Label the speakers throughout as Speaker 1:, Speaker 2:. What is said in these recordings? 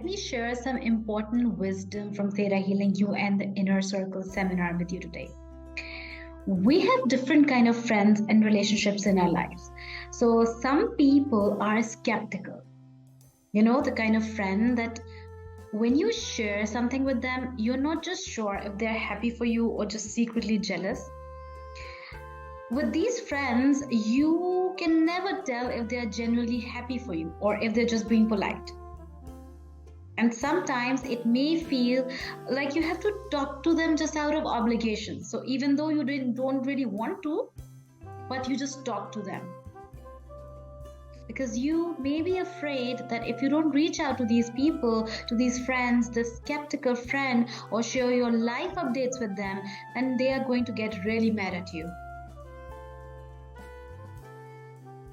Speaker 1: let me share some important wisdom from Theta Healing You and the Inner Circle seminar with you today. We have different kind of friends and relationships in our lives. So some people are skeptical. The kind of friend that when you share something with them, you're not just sure if they're happy for you or just secretly jealous. With these friends, you can never tell if they're genuinely happy for you or if they're just being polite. And sometimes it may feel like you have to talk to them just out of obligation. So even though you don't really want to, but you just talk to them. Because you may be afraid that if you don't reach out to these people, to these friends, this skeptical friend, or share your life updates with them, then they are going to get really mad at you.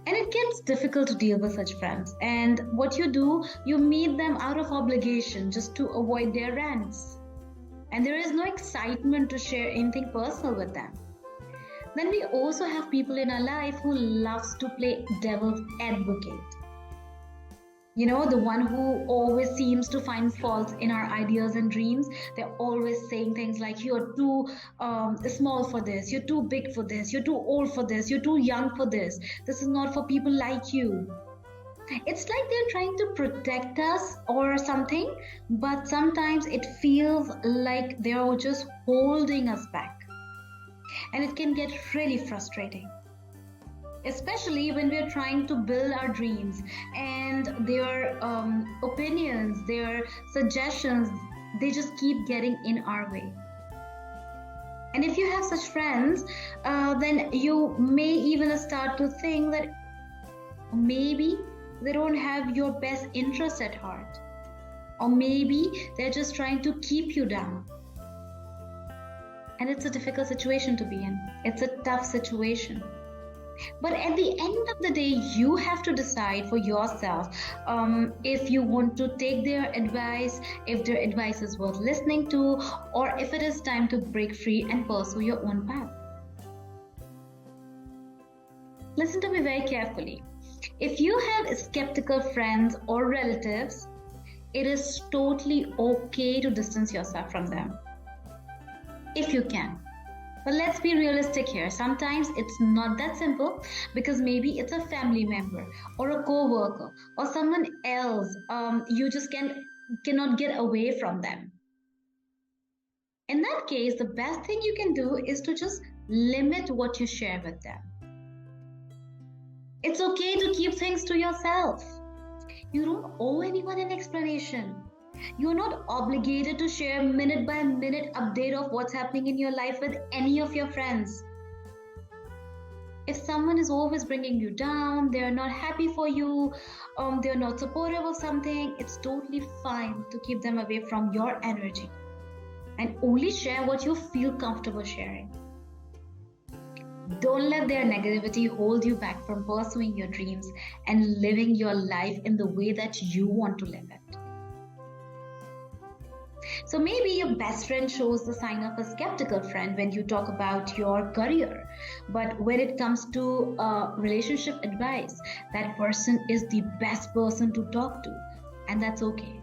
Speaker 1: And it gets difficult to deal with such friends. And what you do, you meet them out of obligation just to avoid their rants. And there is no excitement to share anything personal with them. Then we also have people in our life who loves to play devil's advocate. The one who always seems to find faults in our ideas and dreams. They're always saying things like, you're too small for this, you're too big for this, you're too old for this, you're too young for this. This is not for people like you. It's like they're trying to protect us or something, but sometimes it feels like they're just holding us back. And it can get really frustrating. Especially when we're trying to build our dreams and their opinions, their suggestions, they just keep getting in our way. And if you have such friends, then you may even start to think that maybe they don't have your best interest at heart. Or maybe they're just trying to keep you down. And it's a difficult situation to be in. It's a tough situation. But at the end of the day, you have to decide for yourself if you want to take their advice, if their advice is worth listening to, or if it is time to break free and pursue your own path. Listen to me very carefully. If you have skeptical friends or relatives, it is totally okay to distance yourself from them. If you can. But let's be realistic here. Sometimes it's not that simple because maybe it's a family member or a co-worker or someone else. You just cannot get away from them. In that case, the best thing you can do is to just limit what you share with them. It's okay to keep things to yourself. You don't owe anyone an explanation. You're not obligated to share minute by minute update of what's happening in your life with any of your friends. If someone is always bringing you down, they're not happy for you, they're not supportive of something, it's totally fine to keep them away from your energy and only share what you feel comfortable sharing. Don't let their negativity hold you back from pursuing your dreams and living your life in the way that you want to live it. So maybe your best friend shows the sign of a skeptical friend when you talk about your career. But when it comes to relationship advice, that person is the best person to talk to. And that's okay.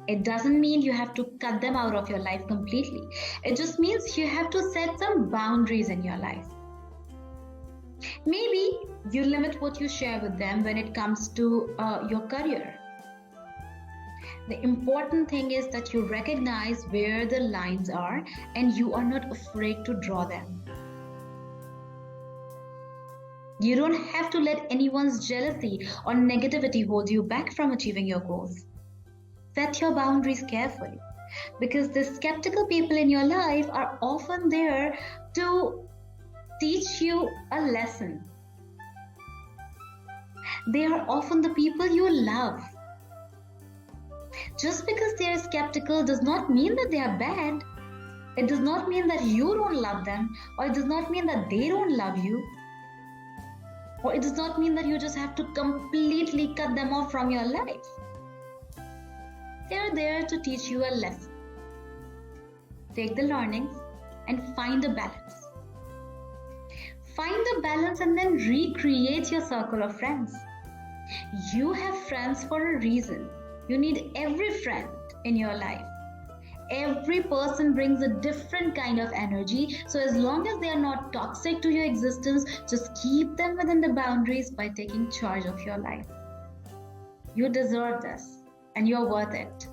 Speaker 1: It doesn't mean you have to cut them out of your life completely. It just means you have to set some boundaries in your life. Maybe you limit what you share with them when it comes to your career. The important thing is that you recognize where the lines are and you are not afraid to draw them. You don't have to let anyone's jealousy or negativity hold you back from achieving your goals. Set your boundaries carefully because the skeptical people in your life are often there to teach you a lesson. They are often the people you love. Just because they are skeptical does not mean that they are bad. It does not mean that you don't love them, or it does not mean that they don't love you. Or it does not mean that you just have to completely cut them off from your life. They are there to teach you a lesson. Take the learnings and find a balance. Find the balance and then recreate your circle of friends. You have friends for a reason. You need every friend in your life. Every person brings a different kind of energy. So, as long as they are not toxic to your existence, just keep them within the boundaries by taking charge of your life. You deserve this and you're worth it.